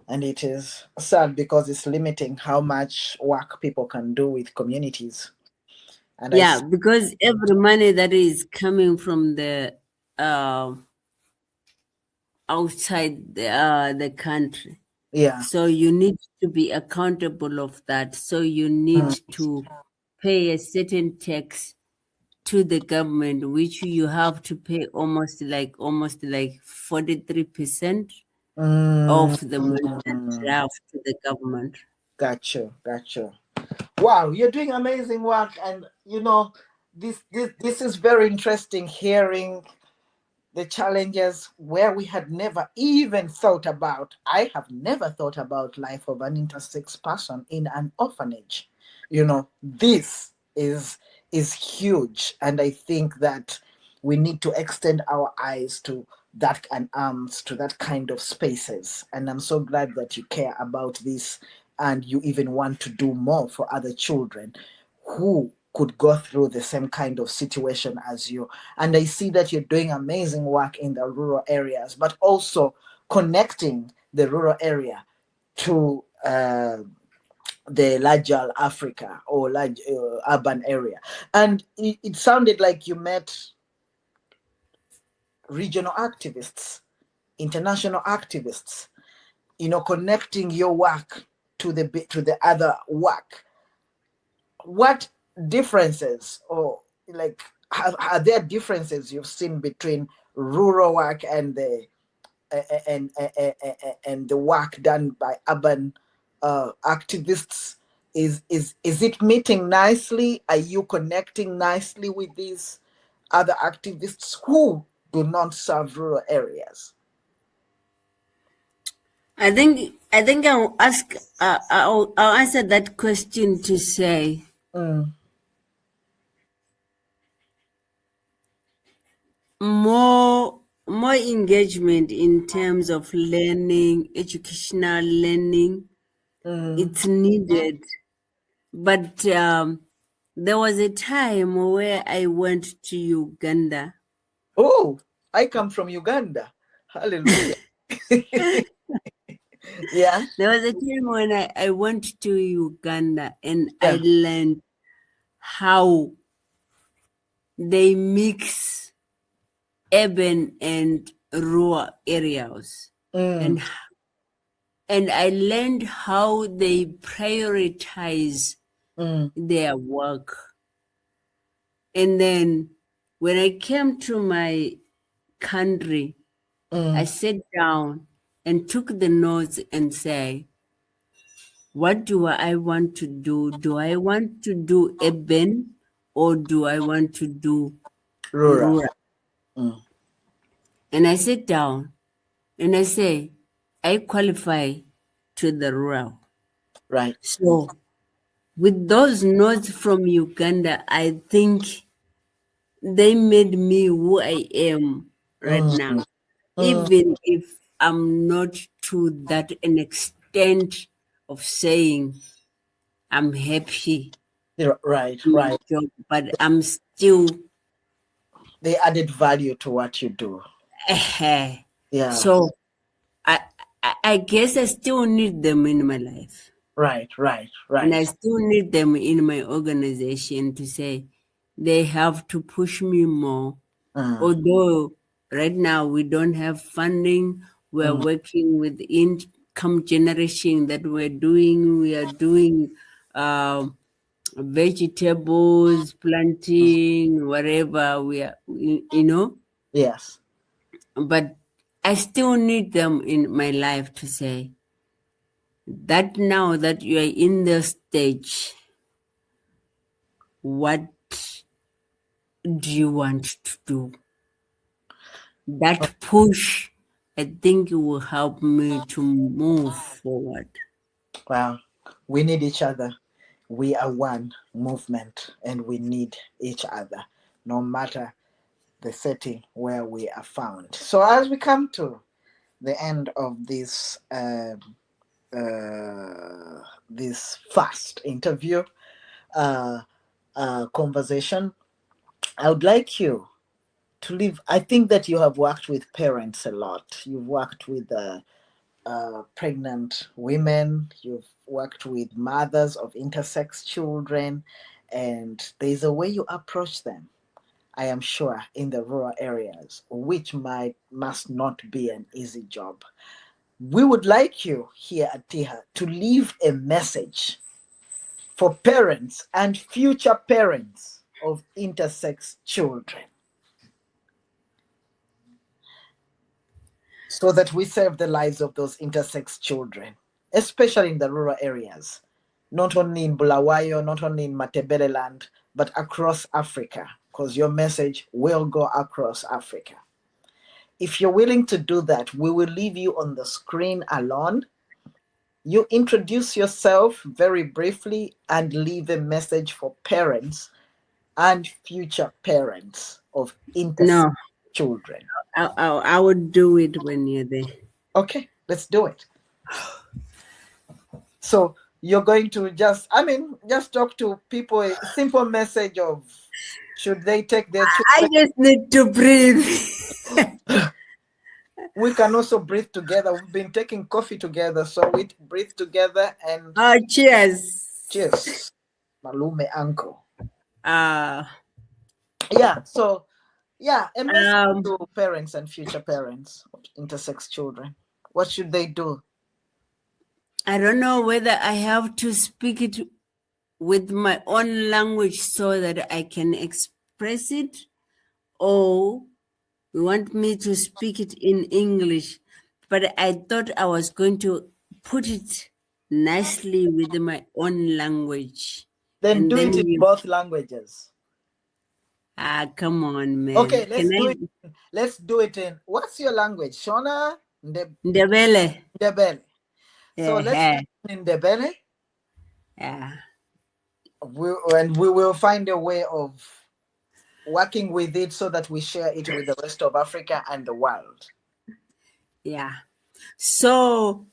And it is sad because it's limiting how much work people can do with communities. And yeah, because every money that is coming from the outside the country. Yeah. So you need to be accountable of that. So you need to pay a certain tax to the government, which you have to pay almost like 43% of the money that you have to the government. Gotcha. Wow, you're doing amazing work, and this is very interesting hearing the challenges where we had never even thought about. I have never thought about life of an intersex person in an orphanage. This is huge, and I think that we need to extend our eyes to that and arms to that kind of spaces. And I'm so glad that you care about this, and you even want to do more for other children who could go through the same kind of situation as you. And I see that you're doing amazing work in the rural areas, but also connecting the rural area to the larger Africa or large urban area. And it sounded like you met regional activists, international activists, connecting your work to the other work. What differences, or like, are there differences you've seen between rural work and the work done by urban activists? Is it meeting nicely? Are you connecting nicely with these other activists who do not serve rural areas? I think I'll ask. I'll answer that question to say, more engagement in terms of learning, educational learning. It's needed, but there was a time where I went to Uganda. Oh, I come from Uganda. Hallelujah. Yeah. There was a time when I went to Uganda, and I learned how they mix urban and rural areas. And I learned how they prioritize their work. And then when I came to my country, I sat down and took the notes and say, what do I want to do? Do I want to do urban, or do I want to do rural? And I sit down and I say, I qualify to the rural. Right. So with those notes from Uganda, I think they made me who I am right now. Even if I'm not to that an extent of saying I'm happy. Right. Job, but I'm still. They added value to what you do. Yeah. So I guess I still need them in my life. Right. And I still need them in my organization to say they have to push me more. Although right now we don't have funding, we're working with income generation that we're doing. We are doing vegetables, planting, whatever we are, Yes. But I still need them in my life to say that now that you are in the stage, what do you want to do? That push, I think it will help me to move forward. Wow, we need each other. We are one movement and we need each other, no matter the setting where we are found. So, as we come to the end of this first interview conversation, I would like you to leave. I think that you have worked with parents a lot. You've worked with pregnant women. You've worked with mothers of intersex children, and there's a way you approach them, I am sure, in the rural areas, which must not be an easy job. We would like you here at TIHA to leave a message for parents and future parents of intersex children, so that we save the lives of those intersex children, especially in the rural areas, not only in Bulawayo, not only in Matebele land, but across Africa, because your message will go across Africa. If you're willing to do that, we will leave you on the screen alone. You introduce yourself very briefly and leave a message for parents and future parents of intersex children. I would do it when you're there. Okay, let's do it. So you're going to just talk to people, a simple message of, should they take their children? I just need to breathe. We can also breathe together. We've been taking coffee together, so we breathe together and cheers. Cheers. Malume uncle. So a message to parents and future parents of intersex children. What should they do? I don't know whether I have to speak it with my own language so that I can express it, or you want me to speak it in English. But I thought I was going to put it nicely with my own language. Then do it in both languages. Come on, man. Okay, let's do it in, what's your language? Shona? Ndebele. Ndebele. So let's do it in Ndebele. Yeah. And we will find a way of working with it so that we share it with the rest of Africa and the world. Yeah. So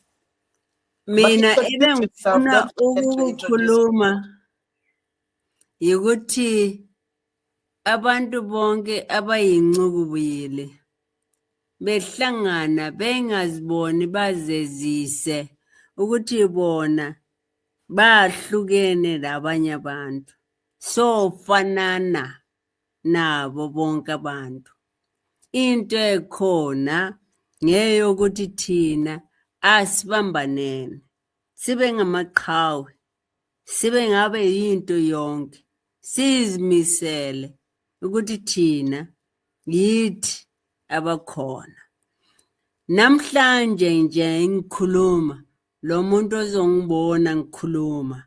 mina ebengifuna ukukhuluma ukuthi abantu bonke abayincukubuye behlangana bengaziboni bazezise ukuthi bona bahlukene labanye abantu, so fanana nabo bonke abantu. Into ekhona ngeyokuthi thina asibambanene, sibe ngamaqhawe, sibe ngabe yinto yonke, sizimisele ukuthi thina yithi abakhona. Namhlanje nje ngikhuluma, lo muntu ozongibona ngikhuluma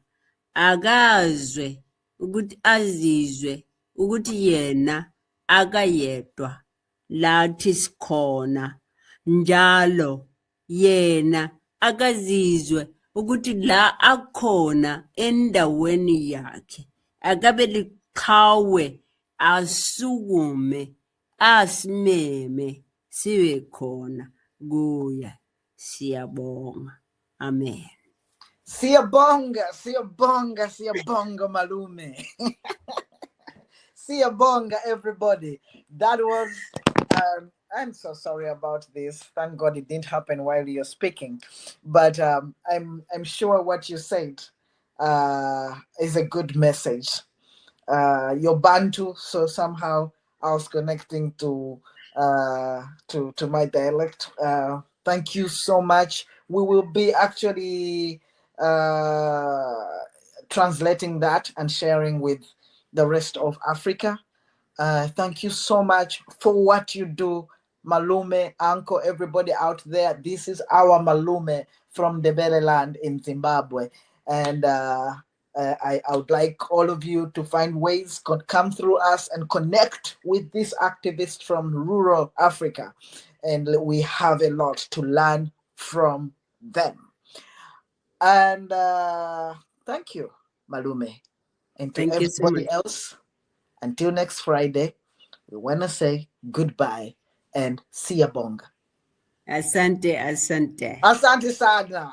akazwe ukuthi azizwe ukuthi yena akayedwa lathi sikhona, njalo yena akazizwe ukuthi la akhona endaweni yakhe, akabe liqhawe, asukume, asimeme, sibe khona kuya. Siyabonga. Amen. Siyabonga Malume. Siyabonga, everybody. That was I'm so sorry about this. Thank God it didn't happen while you're speaking. But I'm sure what you said is a good message. You're Bantu, so somehow I was connecting to my dialect. Thank you so much. We will be actually translating that and sharing with the rest of Africa. Thank you so much for what you do Malume, uncle, everybody out there. This is our Malume from the Bele land in Zimbabwe. And I would like all of you to find ways to come through us and connect with these activists from rural Africa. And we have a lot to learn from them. And thank you, Malume. And to Thank you so much. everybody else, until next Friday, we want to say goodbye and siyabonga. Asante, asante. Asante sana.